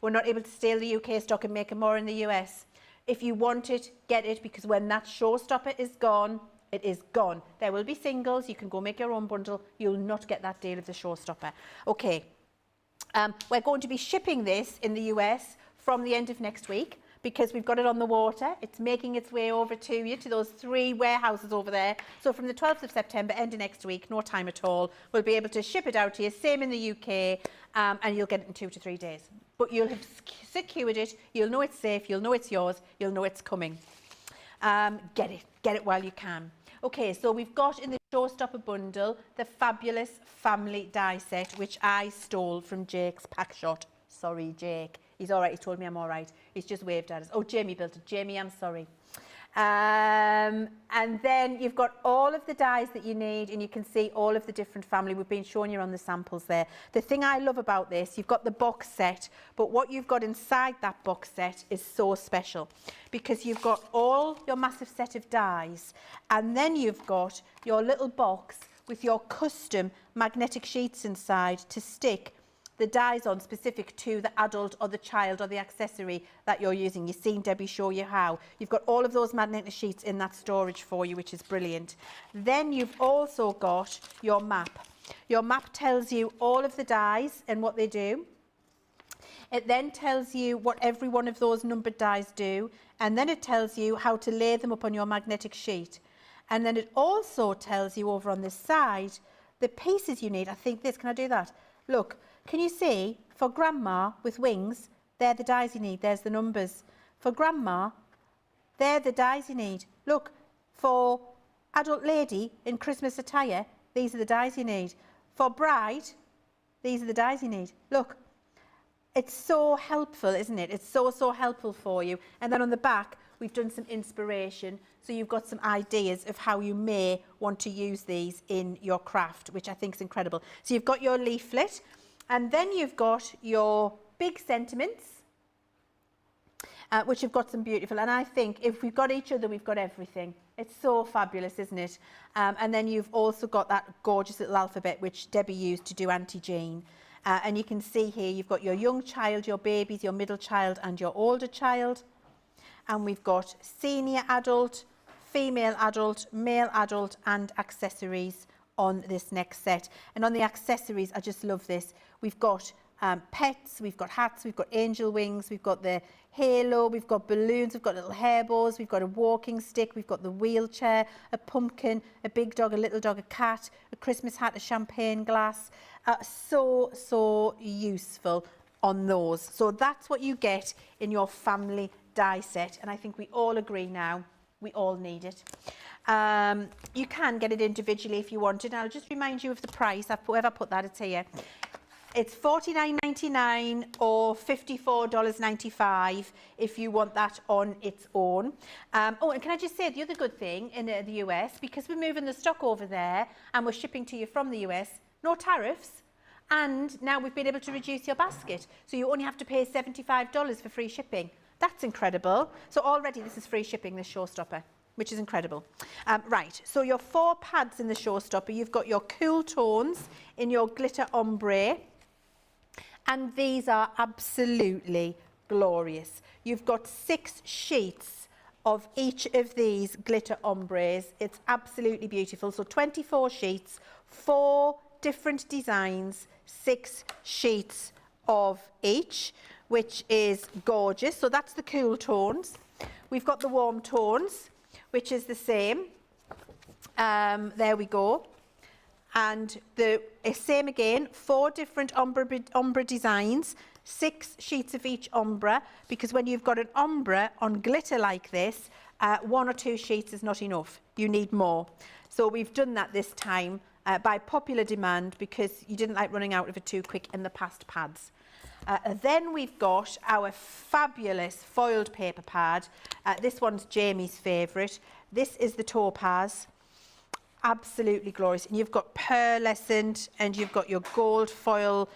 We're not able to steal the UK stock and make it more in the US. If you want it, get it, because when that showstopper is gone, it is gone. There will be singles. You can go make your own bundle. You'll not get that deal of the showstopper. Okay. We're going to be shipping this in the US from the end of next week, because we've got it on the water. It's making its way over to you, to those 3 warehouses over there. So from the 12th of September, end of next week, no time at all, we'll be able to ship it out to you. Same in the UK, and you'll get it in 2 to 3 days. But you'll have secured it. You'll know it's safe. You'll know it's yours. You'll know it's coming. Get it while you can. Okay, so we've got in the showstopper bundle the fabulous family die set, which I stole from Jake's pack shot. Sorry, Jake. He's all right. He told me I'm all right. He's just waved at us. Oh, Jamie built it. Jamie, I'm sorry. And then you've got all of the dies that you need, and you can see all of the different family. We've been showing you on the samples there. The thing I love about this, you've got the box set, but what you've got inside that box set is so special, because you've got all your massive set of dies, and then you've got your little box with your custom magnetic sheets inside to stick the dies on specific to the adult or the child or the accessory that you're using. You've seen Debbie show you how. You've got all of those magnetic sheets in that storage for you, which is brilliant. Then you've also got your map. Your map tells you all of the dies and what they do. It then tells you what every one of those numbered dies do, and then it tells you how to lay them up on your magnetic sheet. And then it also tells you over on this side the pieces you need. I think this, can I do that? Look. Can you see, for Grandma with wings, they're the dies you need, there's the numbers. For Grandma, they're the dies you need. Look, for adult lady in Christmas attire, these are the dies you need. For bride, these are the dies you need. Look, it's so helpful, isn't it? It's so, so helpful for you. And then on the back, we've done some inspiration. So you've got some ideas of how you may want to use these in your craft, which I think is incredible. So you've got your leaflet. And then you've got your big sentiments. which have got some beautiful, and I think if we've got each other, we've got everything. It's so fabulous, isn't it? And then you've also got that gorgeous little alphabet, which Debbie used to do Auntie Jean. And you can see here, you've got your young child, your babies, your middle child, and your older child. And we've got senior adult, female adult, male adult, and accessories on this next set. And on the accessories, I just love this. We've got pets, we've got hats, we've got angel wings, we've got the halo, we've got balloons, we've got little hair bows, we've got a walking stick, we've got the wheelchair, a pumpkin, a big dog, a little dog, a cat, a Christmas hat, a champagne glass. So useful on those. So that's what you get in your family die set, and I think we all agree now we all need it. You can get it individually if you wanted. I'll just remind you of the price. Whoever put that, it's here. It's $49.99 or $54.95 if you want that on its own. Oh, and can I just say the other good thing in the US, because we're moving the stock over there and we're shipping to you from the US, no tariffs. And now we've been able to reduce your basket. So you only have to pay $75 for free shipping. That's incredible. So already this is free shipping, this showstopper, which is incredible. Right, so your 4 pads in the showstopper, you've got your cool tones in your glitter ombre. And these are absolutely glorious. You've got 6 sheets of each of these glitter ombres. It's absolutely beautiful. So 24 sheets, 4 different designs, 6 sheets of each, which is gorgeous. So that's the cool tones. We've got the warm tones, which is the same. There we go. And the same again, 4 different ombre designs, 6 sheets of each ombre, because when you've got an ombre on glitter like this, 1 or 2 sheets is not enough. You need more. So we've done that this time by popular demand, because you didn't like running out of it too quick in the past pads. Then we've got our fabulous foiled paper pad. This one's Jamie's favourite. This is the topaz. Absolutely glorious. And you've got pearlescent, and you've got your gold foil,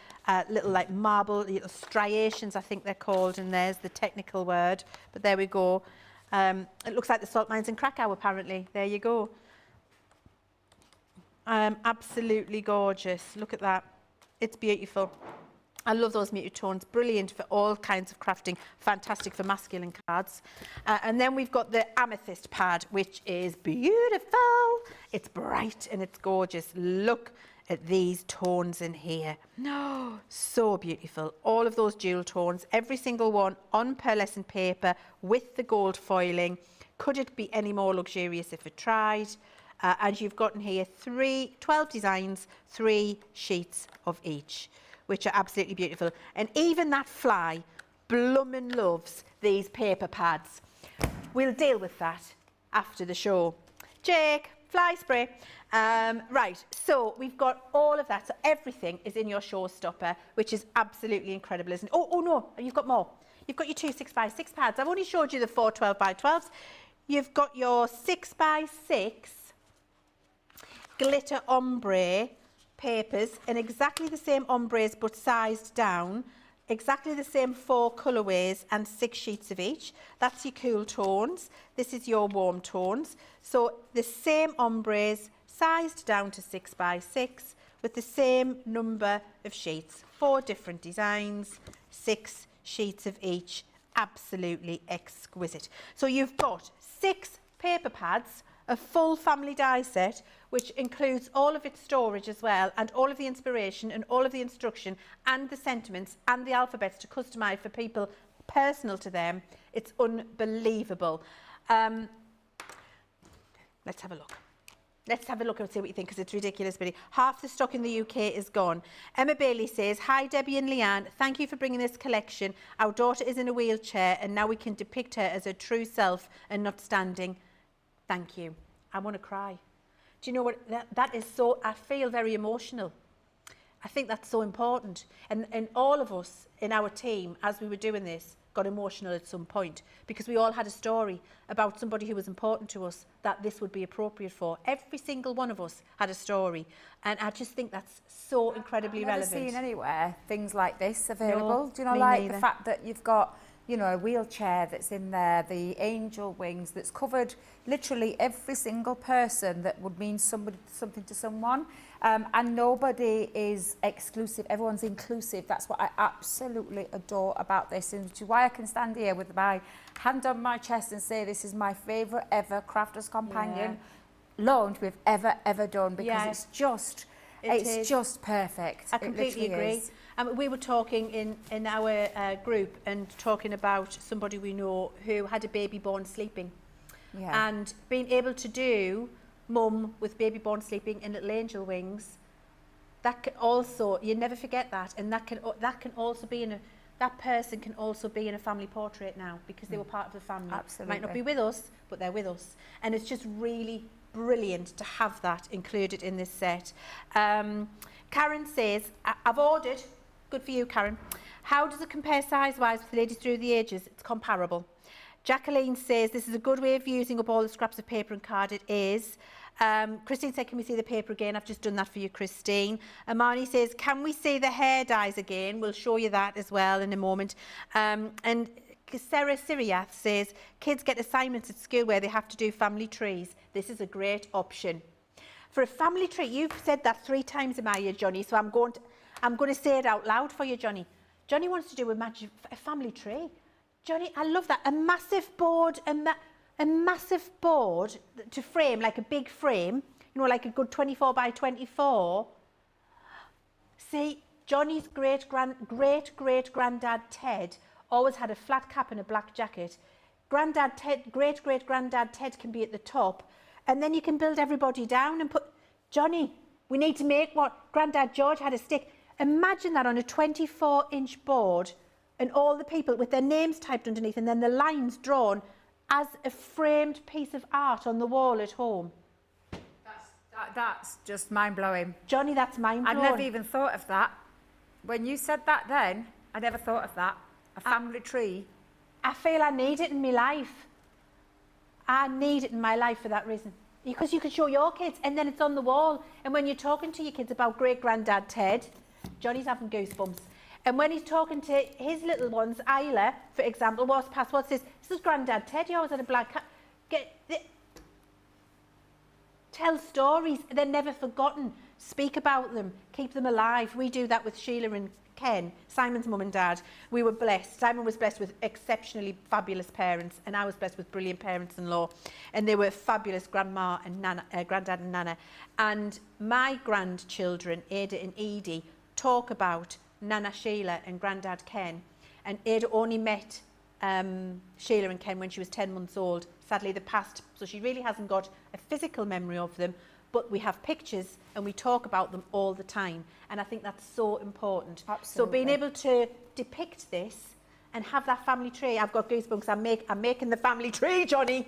little like marble, little striations, I think they're called, and there's the technical word. But there we go. It looks like the salt mines in Krakow, apparently. There you go. Absolutely gorgeous. Look at that. It's beautiful. I love those muted tones, brilliant for all kinds of crafting, fantastic for masculine cards. And then we've got the amethyst pad, which is beautiful. It's bright and it's gorgeous. Look at these tones in here. No, so beautiful. All of those jewel tones, every single one on pearlescent paper with the gold foiling. Could it be any more luxurious if it tried? And you've got in here 12 designs, 3 sheets of each, which are absolutely beautiful. And even that fly bloomin' loves these paper pads. We'll deal with that after the show. Jake, fly spray. Right, so we've got all of that. So everything is in your showstopper, which is absolutely incredible, isn't it? Oh no, you've got more. You've got your 2 6x6 pads. I've only showed you the 4 12x12s. You've got your 6x6 glitter ombre papers, in exactly the same ombres but sized down, exactly the same 4 colourways and 6 sheets of each. That's your cool tones. This is your warm tones. So the same ombres sized down to 6x6 with the same number of sheets. 4 different designs, 6 sheets of each. Absolutely exquisite. So you've got 6 paper pads, a full family die set, which includes all of its storage as well, and all of the inspiration and all of the instruction and the sentiments and the alphabets to customise for people personal to them. It's unbelievable. Let's have a look. Let's have a look and see what you think, because it's ridiculous, but half the stock in the UK is gone. Emma Bailey says, hi Debbie and Leann, thank you for bringing this collection. Our daughter is in a wheelchair and now we can depict her as her true self and not standing. Thank you. I want to cry. Do you know what? That is so, I feel very emotional. I think that's so important. And all of us in our team, as we were doing this, got emotional at some point, because we all had a story about somebody who was important to us that this would be appropriate for. Every single one of us had a story. And I just think that's so incredibly relevant. I've never seen anywhere things like this available. No, do you know, me like neither. the fact that you've got, you know, a wheelchair that's in there, the angel wings that's covered literally every single person that would mean something to someone. And nobody is exclusive, everyone's inclusive. That's what I absolutely adore about this, and which is why I can stand here with my hand on my chest and say this is my favourite ever Crafter's Companion launch we've ever done, because it's just just perfect. I completely agree. We were talking in our group and talking about somebody we know who had a baby born sleeping, and being able to do mum with baby born sleeping in little angel wings, that can also, you never forget that, and that can also be in a, that person can also be in a family portrait now, because they were part of the family. Absolutely. Might not be with us, but they're with us, and it's just really brilliant to have that included in this set. Karen says, I've ordered, good for you Karen, how does it compare size-wise with ladies through the ages? It's comparable. Jacqueline says, this is a good way of using up all the scraps of paper and card. It is. Christine said, can we see the paper again? I've just done that for you, Christine. Amani says, can we see the hair dyes again? We'll show you that as well in a moment. And Sarah Siriath says, kids get assignments at school where they have to do family trees. This is a great option. For a family tree, you've said that 3 times in my ear, Johnny, so I'm going to say it out loud for you, Johnny. Johnny wants to do a family tree. Johnny, I love that. A massive board, a massive board to frame, like a big frame, you know, like a good 24 by 24. See, Johnny's great-great-granddad Ted always had a flat cap and a black jacket. Great-great-granddad Ted can be at the top, and then you can build everybody down and put... Johnny, we need to make what Grandad George had a stick. Imagine that on a 24-inch board, and all the people with their names typed underneath, and then the lines drawn as a framed piece of art on the wall at home. That's just mind-blowing. Johnny, that's mind-blowing. I never even thought of that. When you said that then, I never thought of that. A family tree. I feel I need it in my life. I need it in my life for that reason. Because you can show your kids, and then it's on the wall. And when you're talking to your kids about great-granddad Ted, Johnny's having goosebumps. And when he's talking to his little ones, Isla, for example, what's this? This is Grandad Ted, he always had a black hat. Tell stories, they're never forgotten. Speak about them, keep them alive. We do that with Sheila and Ken, Simon's mum and dad. We were blessed. Simon was blessed with exceptionally fabulous parents, and I was blessed with brilliant parents-in-law. And they were fabulous grandma and nana, granddad and nana. And my grandchildren, Ada and Edie, talk about Nana Sheila and Grandad Ken, and Ada only met Sheila and Ken when she was 10 months old. Sadly, they passed, so she really hasn't got a physical memory of them, but we have pictures and we talk about them all the time, and I think that's so important. Absolutely. So being able to depict this and have that family tree, I've got goosebumps. I'm making the family tree, Johnny.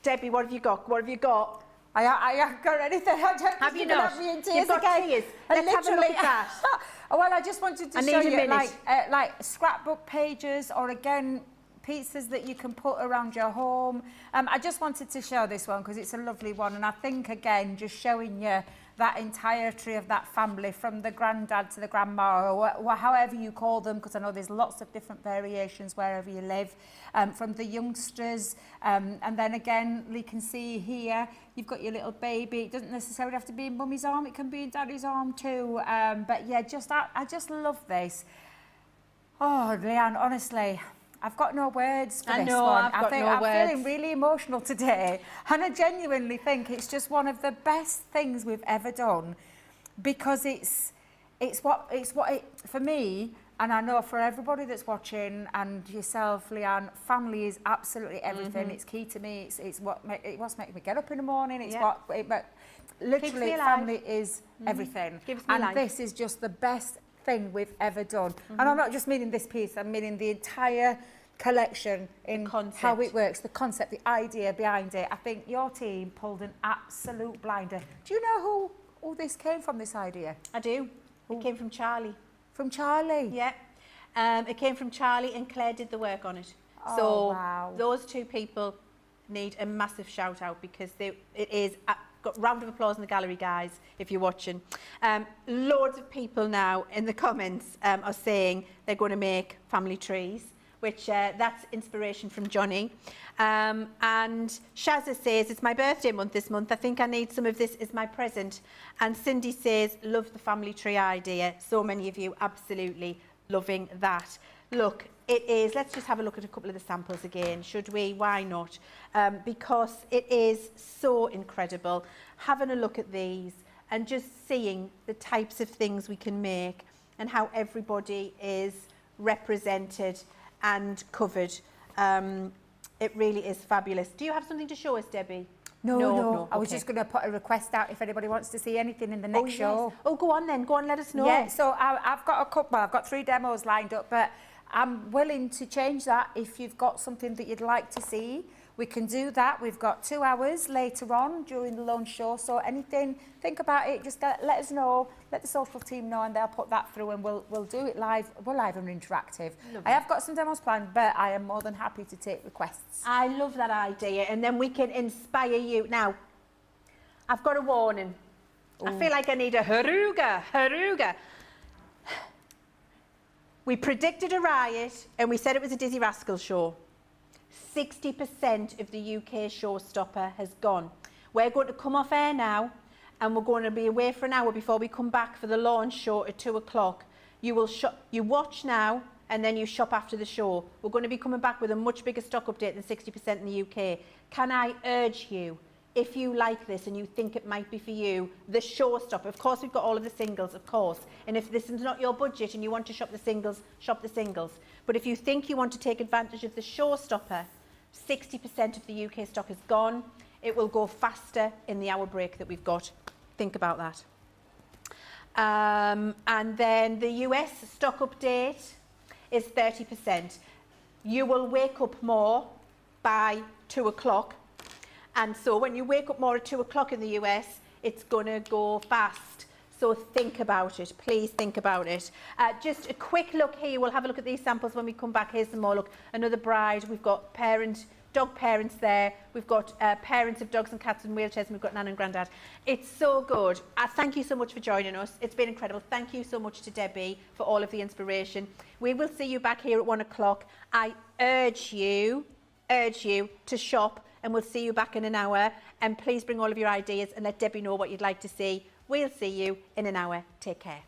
Debbie, what have you got? What have you got? I haven't got anything. Have you not? You've got tears. Let's have a look at that. Well, I just wanted to show you like scrapbook pages, or again pieces that you can put around your home. I just wanted to show this one because it's a lovely one, and I think again just showing you that entirety of that family, from the granddad to the grandma, or however you call them, because I know there's lots of different variations wherever you live, from the youngsters, and then again you can see here you've got your little baby. It doesn't necessarily have to be in mummy's arm, it can be in daddy's arm too, but yeah, I just love this. Oh, Leann, honestly, I've got no words for this one. I'm feeling really emotional today, and I genuinely think it's just one of the best things we've ever done, because it's what for me, and I know for everybody that's watching and yourself, Leann, family is absolutely everything. It's key to me. It's what's making me get up in the morning. It's literally family is everything. And life. This is just the best thing we've ever done. And I'm not just meaning this piece, I'm meaning the entire collection in how it works, the concept, the idea behind it. I think your team pulled an absolute blinder. Do you know who this came from, this idea? I do. It came from Charlie. From Charlie? Yeah. It came from Charlie, and Claire did the work on it. Oh, so wow. Those two people need a massive shout out, because it is... Got a round of applause in the gallery, guys, if you're watching. Loads of people now in the comments are saying they're going to make family trees. which that's inspiration from Johnny. And Shazza says, it's my birthday month this month. I think I need some of this as my present. And Cindy says, love the family tree idea. So many of you absolutely loving that. Look, it is, let's just have a look at a couple of the samples again, should we? Why not? Because it is so incredible. Having a look at these and just seeing the types of things we can make and how everybody is represented and covered. It really is fabulous. Do you have something to show us, Debbie? No. I was okay. just going to put a request out if anybody wants to see anything in the next show. Oh, go on then. Go on, let us know. Yeah, so I've got a couple. I've got 3 demos lined up, but I'm willing to change that if you've got something that you'd like to see. We can do that. We've got 2 hours later on during the launch show. So anything, think about it. Just let us know. Let the social team know, and they'll put that through, and we'll do it live. We're live and interactive. Lovely. I have got some demos planned, but I am more than happy to take requests. I love that idea, and then we can inspire you. Now, I've got a warning. Ooh. I feel like I need a haruga. We predicted a riot, and we said it was a Dizzy Rascal show. 60% of the UK showstopper has gone. We're going to come off air now, and we're going to be away for an hour before we come back for the launch show at 2 o'clock. You watch now, and then you shop after the show. We're going to be coming back with a much bigger stock update than 60% in the UK. Can I urge you, if you like this and you think it might be for you, the showstopper. Of course, we've got all of the singles, of course. And if this is not your budget and you want to shop the singles, shop the singles. But if you think you want to take advantage of the showstopper, 60% of the UK stock is gone. It will go faster in the hour break that we've got. Think about that. And then the US stock update is 30%. You will wake up more by 2 o'clock. And so when you wake up more at 2 o'clock in the US, it's going to go fast. So think about it. Please think about it. Just a quick look here. We'll have a look at these samples when we come back. Here's some more. Look, another bride. We've got dog parents there. We've got parents of dogs and cats in wheelchairs, and we've got Nan and Grandad. It's so good. Thank you so much for joining us. It's been incredible. Thank you so much to Debbie for all of the inspiration. We will see you back here at 1 o'clock. I urge you to shop, and we'll see you back in an hour. And please bring all of your ideas and let Debbie know what you'd like to see. We'll see you in an hour. Take care.